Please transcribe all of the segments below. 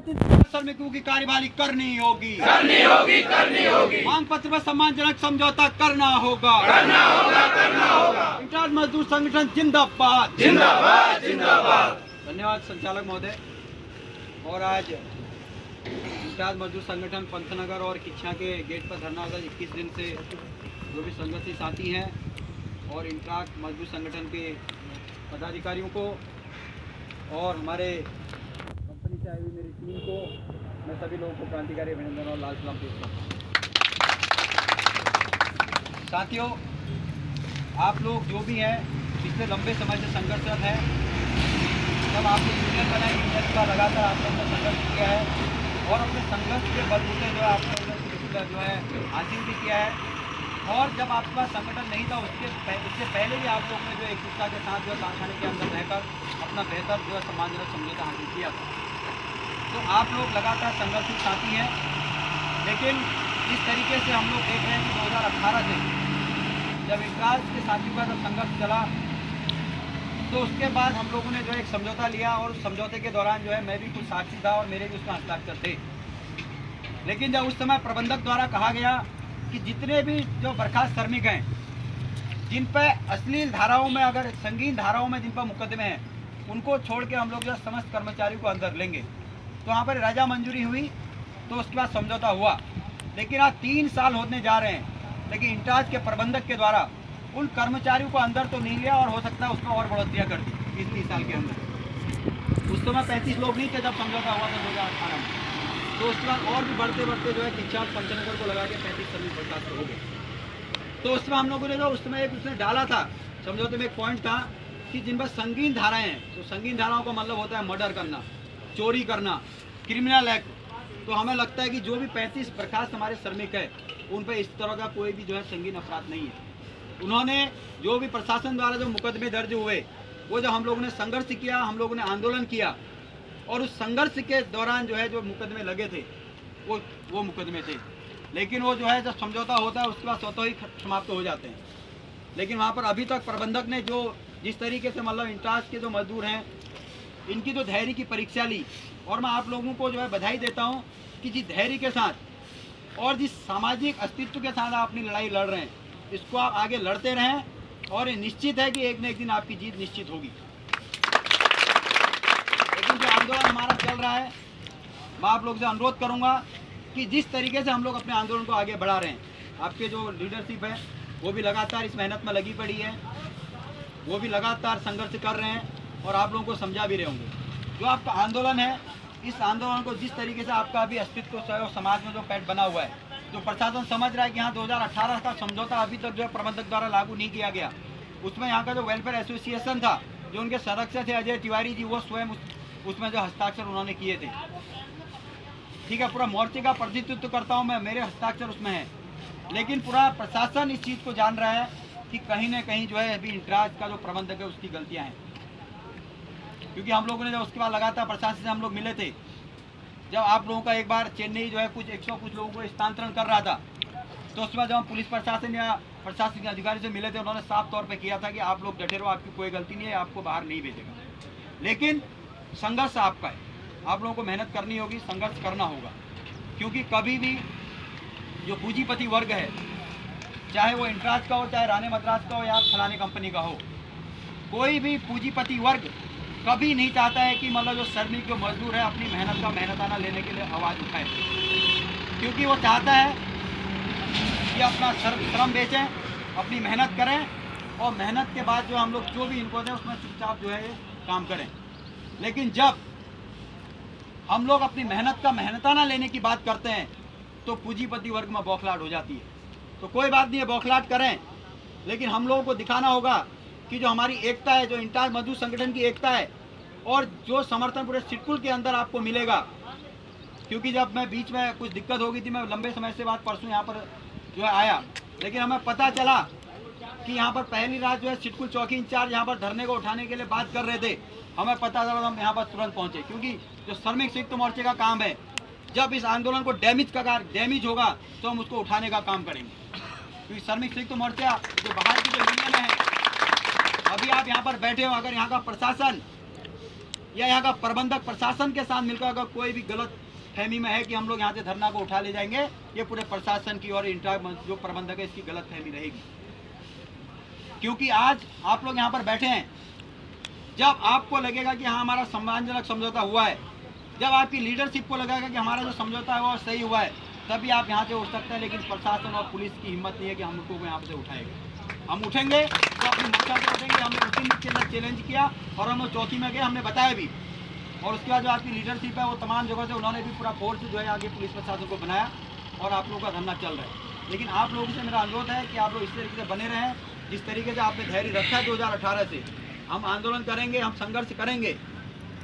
श्रमिकों की कार्यवाही करनी होगी। मांग पत्र पर सम्मानजनक समझौता करना होगा। इंचार्ज मजदूर संगठन जिंदाबाद। धन्यवाद संचालक महोदय। और आज इंचार्ज मजदूर संगठन पंतनगर और किच्छा के गेट पर धरना होगा। 21 दिन से जो भी संघर्षी साथी हैं और इंचार्ज मजदूर संगठन के पदाधिकारियों को और हमारे कंपनी से आई हुई मेरी टीम को, मैं सभी लोगों को क्रांतिकारी अभिनंदन और लाल सलाम पेश करता हूँ। साथियों, आप लोग जो भी हैं पिछले लंबे समय से संघर्षरत हैं। जब आपने यूनियन बनाई, यूनियन का लगातार आप लोगों ने संघर्ष किया है और अपने संघर्ष के बलबूते जो है आप लोगों ने जो है हासिल भी किया है। और जब आपके पास संगठन नहीं था उससे पहले भी आप लोगों ने जो एक दूसरे के साथ जो है कारखाने के अंदर रहकर अपना बेहतर जो है सम्मानजनक समझौता हासिल किया था। तो आप लोग लगातार संघर्षी साथी हैं, लेकिन जिस तरीके से हम लोग देख रहे हैं कि 2018 से जब इंचार्ज के साथियों का जब संघर्ष चला तो उसके बाद हम लोगों ने जो एक समझौता लिया और उस समझौते के दौरान जो है मैं भी कुछ साक्षी था और मेरे भी उसमें हस्ताक्षर थे। लेकिन जब उस समय प्रबंधक द्वारा कहा गया कि जितने भी जो बर्खास्त श्रमिक हैं जिन पर अश्लील धाराओं में, अगर संगीन धाराओं में जिन पर मुकदमे हैं, उनको छोड़ के हम लोग जो समस्त कर्मचारियों को अंदर लेंगे। तो वहाँ पर राजा मंजूरी हुई, तो उसके बाद समझौता हुआ। लेकिन आज 3 साल होने जा रहे हैं, लेकिन इंचार्ज के प्रबंधक के द्वारा उन कर्मचारियों को अंदर तो नहीं लिया और हो सकता है उसमें और बढ़ोतरियाँ कर दी इस 3 साल के अंदर। उस समय 35 लोग नहीं थे जब समझौता हुआ था 2018 में। तो उसके बाद और भी बढ़ते बढ़ते जो है किच्छा पंचनगर को लगा के 35 श्रमिक बर्खास्त हो गए। तो उसमें हम लोगों ने जो उस समय एक उसने डाला था समझौते में, एक पॉइंट था कि जिन पर संगीन धाराएं हैं, तो संगीन धाराओं का मतलब होता है मर्डर करना, चोरी करना, क्रिमिनल एक्ट। तो हमें लगता है कि जो भी 35 बर्खास्त हमारे श्रमिक है उन पर इस तरह का कोई भी जो है संगीन अपराध नहीं है। उन्होंने जो भी प्रशासन द्वारा जो मुकदमे दर्ज हुए, वो जब हम लोगों ने संघर्ष किया, हम लोगों ने आंदोलन किया और उस संघर्ष के दौरान जो है जो मुकदमे लगे थे वो मुकदमे थे। लेकिन वो जो है जब समझौता होता है उसके बाद स्वतः ही समाप्त हो जाते हैं। लेकिन वहाँ पर अभी तक प्रबंधक ने जो जिस तरीके से मतलब इंचार्ज के जो मजदूर हैं इनकी जो धैर्य की परीक्षा ली, और मैं आप लोगों को जो है बधाई देता हूँ कि जिस धैर्य के साथ और जिस सामाजिक अस्तित्व के साथ आप अपनी लड़ाई लड़ रहे हैं, इसको आप आगे लड़ते रहें और ये निश्चित है कि एक न एक दिन आपकी जीत निश्चित होगी। लेकिन जो आंदोलन हमारा चल रहा है, मैं आप लोग से अनुरोध करूंगा कि जिस तरीके से हम लोग अपने आंदोलन को आगे बढ़ा रहे हैं, आपके जो लीडरशिप है वो भी लगातार इस मेहनत में लगी पड़ी है, वो भी लगातार संघर्ष कर रहे हैं और आप लोगों को समझा भी रहे होंगे। जो आपका आंदोलन है, इस आंदोलन को जिस तरीके से आपका अभी अस्तित्व समाज में जो पैठ बना हुआ है, जो प्रशासन समझ रहा है कि यहाँ 2018 का समझौता अभी तक जो है प्रबंधक द्वारा लागू नहीं किया गया, उसमें यहाँ का जो वेलफेयर एसोसिएशन था, जो उनके सदस्य थे अजय तिवारी जी, वो स्वयं उसमें जो हस्ताक्षर उन्होंने किए थे। ठीक है, पूरा मोर्चे का प्रतिनिधित्व करता हूँ मैं, मेरे हस्ताक्षर उसमें है। लेकिन पूरा प्रशासन इस चीज़ को जान रहा है कि कहीं ना कहीं जो है अभी इंचार्ज का जो प्रबंधक है उसकी गलतियाँ हैं। क्योंकि हम लोगों ने जब उसके बाद लगातार प्रशासन से हम लोग मिले थे, जब आप लोगों का एक बार चेन्नई जो है कुछ 100 कुछ लोगों को स्थानांतरण कर रहा था, तो उसमें जब हम पुलिस प्रशासन या प्रशासनिक अधिकारी से मिले थे, उन्होंने साफ तौर पे किया था कि आप लोग डटे रहो, आपकी कोई गलती नहीं है, आपको बाहर नहीं भेजेगा। लेकिन संघर्ष आपका है, आप लोगों को मेहनत करनी होगी, संघर्ष करना होगा। क्योंकि कभी भी जो पूंजीपति वर्ग है, चाहे वो इंचार्ज का हो, चाहे राणे मद्रास का हो या फलाने कंपनी का हो, कोई भी पूंजीपति वर्ग कभी नहीं चाहता है कि मतलब जो श्रमिक जो मजदूर है अपनी मेहनत का मेहनताना लेने के लिए आवाज़ उठाए। क्योंकि वो चाहता है कि अपना श्रम बेचें, अपनी मेहनत करें और मेहनत के बाद जो हम लोग जो भी इनको दें उसमें चुपचाप जो है काम करें। लेकिन जब हम लोग अपनी मेहनत का मेहनताना लेने की बात करते हैं तो पूंजीपति वर्ग में बौखलाहट हो जाती है। तो कोई बात नहीं है, बौखलाहट करें, लेकिन हम लोगों को दिखाना होगा कि जो हमारी एकता है, जो इंचार्ज मजदूर संगठन की एकता है और जो समर्थन पूरे सिडकुल के अंदर आपको मिलेगा। क्योंकि जब मैं बीच में कुछ दिक्कत हो गई थी, मैं लंबे समय से बाद परसों यहाँ पर जो है आया, लेकिन हमें पता चला कि यहाँ पर पहली रात जो है सिडकुल चौकी इंचार्ज यहाँ पर धरने को उठाने के लिए बात कर रहे थे। हमें पता चला, हम यहाँ पर तुरंत पहुँचे, क्योंकि जो श्रमिक संयुक्त मोर्चे का काम है, जब इस आंदोलन को डैमेज होगा तो हम उसको उठाने का काम करेंगे। क्योंकि श्रमिक संयुक्त मोर्चा जो बाहर की जो यूनियन है, अभी आप यहाँ पर बैठे हो, अगर यहाँ का प्रशासन या यहाँ का प्रबंधक प्रशासन के साथ मिलकर अगर कोई भी गलत फहमी में है कि हम लोग यहाँ से धरना को उठा ले जाएंगे, ये पूरे प्रशासन की और इंटर जो प्रबंधक है इसकी गलत फहमी रहेगी। क्योंकि आज आप लोग यहाँ पर बैठे हैं, जब आपको लगेगा कि हाँ हमारा सम्मानजनक समझौता हुआ है, जब आपकी लीडरशिप को लगेगा कि हमारा जो समझौता है वो सही हुआ है, तभी आप यहाँ से उठ सकते हैं। लेकिन प्रशासन और पुलिस की हिम्मत नहीं है कि हम लोगों को यहाँ से उठाएंगे। हम उठेंगे तो अपनी मोर्चा से उठेंगे। हमने उसी में चैलेंज किया और हम लोग चौथी में गए, हमने बताया भी। और उसके बाद जो आपकी लीडरशिप है वो तमाम जगह से उन्होंने भी पूरा फोर्स जो है आगे पुलिस प्रशासन को बनाया और आप लोगों का धरना चल रहा है। लेकिन आप लोगों से मेरा अनुरोध है कि आप लोग इस तरीके से बने रहें जिस तरीके से आपने धैर्य रखा है 2018 से। हम आंदोलन करेंगे, हम संघर्ष करेंगे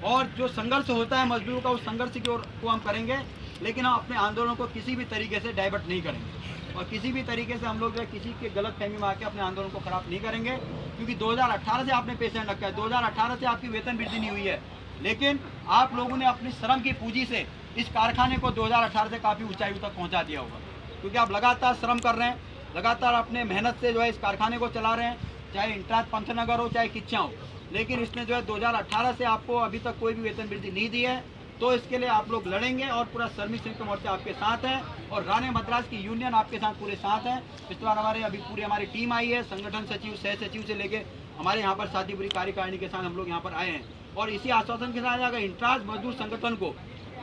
और जो संघर्ष होता है मजदूरों का, उस संघर्ष की ओर को हम करेंगे। लेकिन हम अपने आंदोलन को किसी भी तरीके से डाइवर्ट नहीं करेंगे और किसी भी तरीके से हम लोग जो है किसी के गलत फहमी में आके अपने आंदोलन को खराब नहीं करेंगे। क्योंकि 2018 से आपने पेशेंट रखा है, 2018 से आपकी वेतन वृद्धि नहीं हुई है, लेकिन आप लोगों ने अपनी श्रम की पूंजी से इस कारखाने को 2018 से काफ़ी ऊंचाई तक पहुंचा दिया होगा। क्योंकि आप लगातार श्रम कर रहे हैं, लगातार अपने मेहनत से जो है इस कारखाने को चला रहे हैं, चाहे इंटराज पंचनगर हो चाहे किच्चा हो। लेकिन इसने जो है 2018 से आपको अभी तक कोई भी वेतन वृद्धि नहीं दी है। तो इसके लिए आप लोग लड़ेंगे और पूरा श्रमिक संयुक्त मोर्चा आपके साथ है और राणे मद्रास की यूनियन आपके साथ पूरे साथ है। इस बार हमारे अभी पूरी हमारी टीम आई है, संगठन सचिव सह सचिव से लेके हमारे यहाँ पर साथी पूरी कार्यकारिणी के साथ हम लोग यहाँ पर आए हैं। और इसी आश्वासन के साथ अगर इंटराज मजदूर संगठन को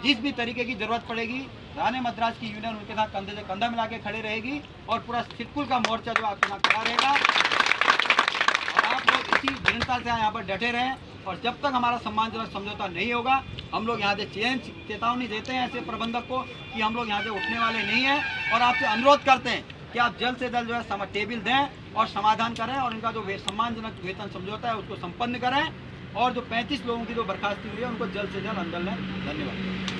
जिस भी तरीके की जरूरत पड़ेगी, राणे मद्रास की यूनियन उनके साथ कंधे से कंधा मिला के खड़े रहेगी और पूरा सिटकुल का मोर्चा जो आपके साथ खड़ा रहेगा। और आप लोग इसी दृढ़ता से यहाँ पर डटे रहें और जब तक हमारा सम्मानजनक समझौता नहीं होगा, हम लोग यहाँ से चेतावनी देते हैं ऐसे प्रबंधक को कि हम लोग यहाँ से उठने वाले नहीं हैं। और आपसे अनुरोध करते हैं कि आप जल्द से जल्द जो है टेबल दें और समाधान करें और इनका जो सम्मानजनक वेतन समझौता है उसको संपन्न करें और जो 35 लोगों की जो बर्खास्ती हुई है उनको जल्द से जल्द अंदर लें। धन्यवाद।